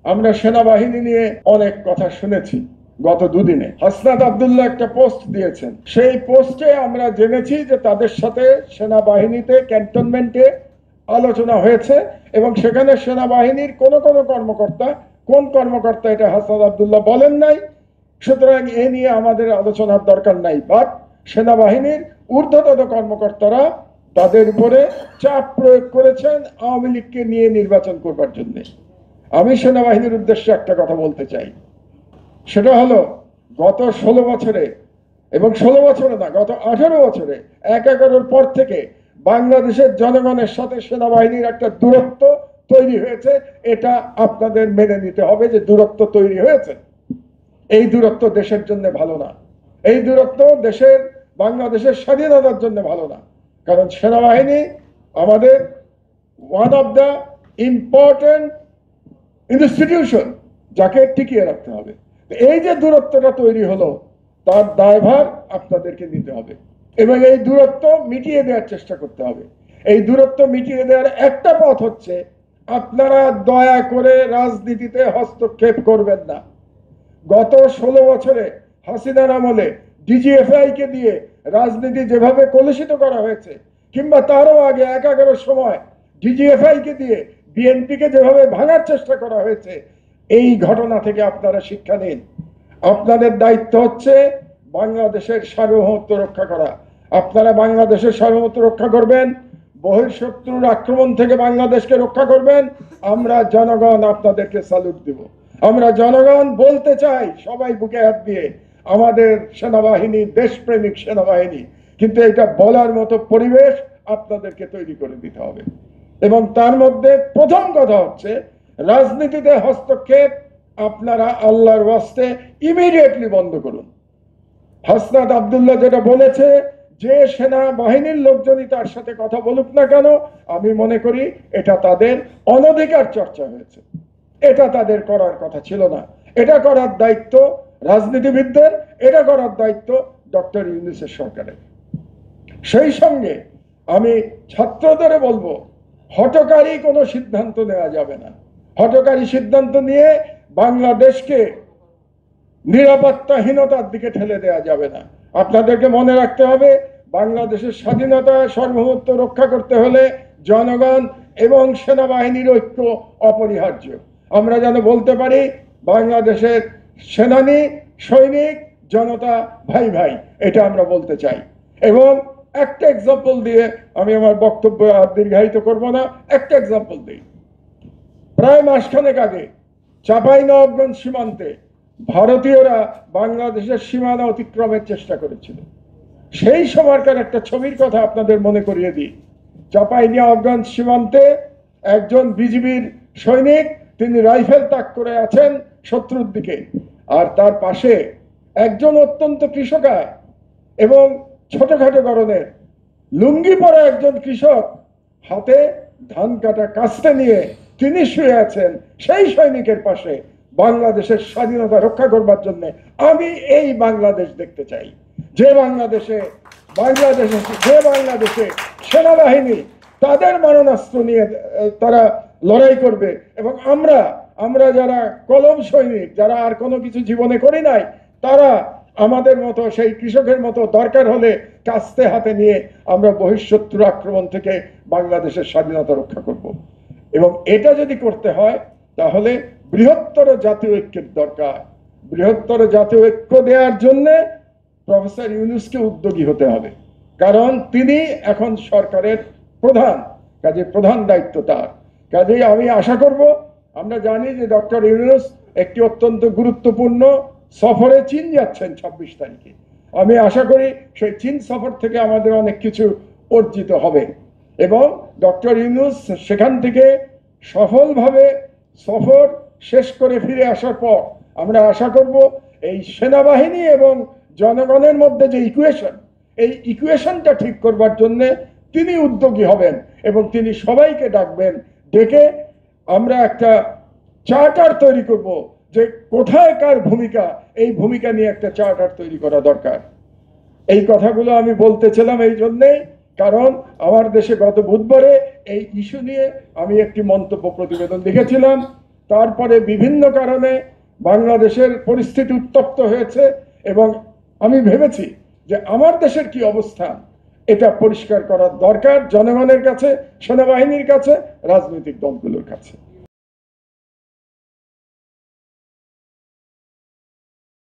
আমরা সেনাবাহিনী নিয়ে অনেক কথা শুনেছি। গত দুদিনে হাসনাত আব্দুল্লাহ একটা পোস্ট দিয়েছেন, সেই পোস্টে আমরা জেনেছি যে তাদের সাথে সেনাবাহিনীতে ক্যান্টনমেন্টে আলোচনা হয়েছে এবং সেখানে সেনাবাহিনীর কোন কর্মকর্তা, কোন কর্মকর্তা এটা হাসনাত আব্দুল্লাহ বলেন নাই। সুতরাং এ নিয়ে আমাদের আলোচনার দরকার নাই। বাট সেনাবাহিনীর ঊর্ধ্বতন কর্মকর্তারা তাদের উপরে চাপ প্রয়োগ করেছেন আওয়ামী লীগকে নিয়ে নির্বাচন করবার জন্য। আমি সেনাবাহিনীর উদ্দেশ্যে একটা কথা বলতে চাই, সেটা হলো গত 16 বছরে, এবং 16 বছরে না, গত 18 বছরে 11-11 পর থেকে বাংলাদেশের জনগণের সাথে সেনাবাহিনীর একটা দূরত্ব তৈরি হয়েছে। এটা আপনাদের মেনে নিতে হবে যে দূরত্ব তৈরি হয়েছে। এই দূরত্ব দেশের জন্য ভালো না, এই দূরত্ব বাংলাদেশের স্বাধীনতার জন্য ভালো না। কারণ সেনাবাহিনী আমাদের one of the important institution, যাকে টিকিয়ে রাখতে হবে। এই যে দূরত্বটা তৈরি হলো, তার দায়ভার আপনাদেরকে নিতে হবে এবং এই দূরত্ব মিটিয়ে দেওয়ার চেষ্টা করতে হবে। এই দূরত্ব মিটিয়ে দেওয়ার একটা পথ হচ্ছে, আপনারা দয়া করে রাজনীতিতে হস্তক্ষেপ করবেন না। গত 16 বছরে হাসিনার আমলে ডিজিএফআই কে দিয়ে রাজনীতি যেভাবে কলুষিত করা হয়েছে, কিংবা তারও আগে 11 সময় ডিজিএফআই কে দিয়ে বিএনপি কে যেভাবে ভাঙার চেষ্টা করা হয়েছে, এই ঘটনা থেকে আপনারা শিক্ষা নিন। আপনাদের দায়িত্ব হচ্ছে বাংলাদেশের সার্বভৌমত্ব রক্ষা করা। আপনারা বাংলাদেশের সার্বভৌমত্ব রক্ষা করবেন, বহিঃশত্রুর আক্রমণ থেকে বাংলাদেশকে রক্ষা করবেন। আমরা জনগণ আপনাদেরকে স্যালুট দিব। আমরা জনগণ বলতে চাই সবাই বুকে হাত দিয়ে, আমাদের সেনাবাহিনী দেশপ্রেমিক সেনাবাহিনী, কিন্তু এটা বলার মতো পরিবেশ আপনাদেরকে তৈরি করে দিতে হবে। এবং তার মধ্যে প্রথম কথা হচ্ছে, রাজনীতিতে হস্তক্ষেপ আপনারা আল্লাহর ওয়াস্তে ইমিডিয়েটলি বন্ধ করুন। হাসনাত আব্দুল্লাহ যেটা বলেছে, যে সেনাবাহিনীর লোকজনই তার সাথে কথা বলুক না কেন, আমি মনে করি এটা তাদের অনধিকার চর্চা হয়েছে। এটা তাদের করার কথা ছিল না। এটা করার দায়িত্ব রাজনীতিবিদদের, এটা করার দায়িত্ব ডক্টর ইউনূসের সরকারের। সেই সঙ্গে আমি ছাত্রদের বলবো, হঠকারী কোনো সিদ্ধান্ত নেওয়া যাবে না। হঠকারী সিদ্ধান্ত নিয়ে বাংলাদেশকে নিরাপত্তাহীনতার দিকে ঠেলে দেওয়া যাবে না। আপনাদেরকে মনে রাখতে হবে, বাংলাদেশের স্বাধীনতা সার্বভৌমত্ব রক্ষা করতে হলে জনগণ এবং সেনাবাহিনীর ঐক্য অপরিহার্য। আমরা যেন বলতে পারি বাংলাদেশের সেনানী, সৈনিক, জনতা ভাই ভাই, এটা আমরা বলতে চাই। এবং একটা এক্সাম্পল দিয়ে আমি আমার বক্তব্য আর দীর্ঘায়িত করব না, একটা এক্সাম্পল দিই। প্রায় মাসখানেক আগে চাঁপাইনবাবগঞ্জ সীমান্তে ভারতীয়রা বাংলাদেশের সীমানা অতিক্রমের চেষ্টা করেছিল। সেই সময়কার একটা ছবির কথা আপনাদের মনে করিয়ে দিই। চাঁপাইনবাবগঞ্জ সীমান্তে একজন বিজিবির সৈনিক, তিনি রাইফেল তাক করে আছেন শত্রুর দিকে, আর তার পাশে একজন অত্যন্ত কৃষকায় এবং ছোটখাটো গড়নের লুঙ্গি পরা একজন কৃষক, হাতে ধান কাটা কাস্তে নিয়ে তিনি শুয়ে আছেন সেই সৈনিকের পাশে বাংলাদেশের স্বাধীনতা রক্ষা করবার জন্য। আমি এই বাংলাদেশ দেখতে চাই, যে বাংলাদেশে সেনাবাহিনী তাদের মারণাস্ত্র নিয়ে তারা লড়াই করবে, এবং আমরা যারা কলম সৈনিক, যারা আর কোনো কিছু জীবনে করি নাই, তারা আমাদের মতো সেই কৃষকের মতো দরকার হলে কাস্তে হাতে নিয়ে আমরা বহিঃশত্রুর আক্রমণ থেকে বাংলাদেশের স্বাধীনতা রক্ষা করব। এবং এটা যদি করতে হয়, তাহলে বৃহত্তর জাতীয় ঐক্যের দরকার। বৃহত্তর জাতীয় ঐক্য দেওয়ার জন্য প্রফেসর ইউনূসকে উদ্যোগী হতে হবে, কারণ তিনি এখন সরকারের প্রধান, কাজে প্রধান দায়িত্ব তার। কাজেই আমি আশা করব, আমরা জানি যে ডক্টর ইউনূস একটি অত্যন্ত গুরুত্বপূর্ণ সফরে চীন যাচ্ছেন 26 তারিখে। আমি আশা করি সেই চীন সফর থেকে আমাদের অনেক কিছু অর্জিত হবে এবং ডক্টর ইউনূস সেখান থেকে সফলভাবে সফর শেষ করে ফিরে আসার পর আমরা আশা করব এই সেনাবাহিনী এবং জনগণের মধ্যে যে ইকুয়েশন, এই ইকুয়েশনটা ঠিক করবার জন্য তিনি উদ্যোগী হবেন এবং তিনি সবাইকে ডাকবেন, ডেকে আমরা একটা চার্টার তৈরি করব যে কোথায় কার ভূমিকা, এই ভূমিকা নিয়ে একটা চার্টার তৈরি করা দরকার। এই কথাগুলো আমি বলতেছিলাম এই জন্যেই, কারণ আমার দেশে গত বুধবারে এই ইস্যু নিয়ে আমি একটি মন্তব্য প্রতিবেদন লিখেছিলাম। তারপরে বিভিন্ন কারণে বাংলাদেশের পরিস্থিতি উত্তপ্ত হয়েছে এবং আমি ভেবেছি যে আমার দেশের কি অবস্থান এটা পরিষ্কার করার দরকার জনগণের কাছে, সেনাবাহিনীর কাছে, রাজনৈতিক দলগুলোর কাছে।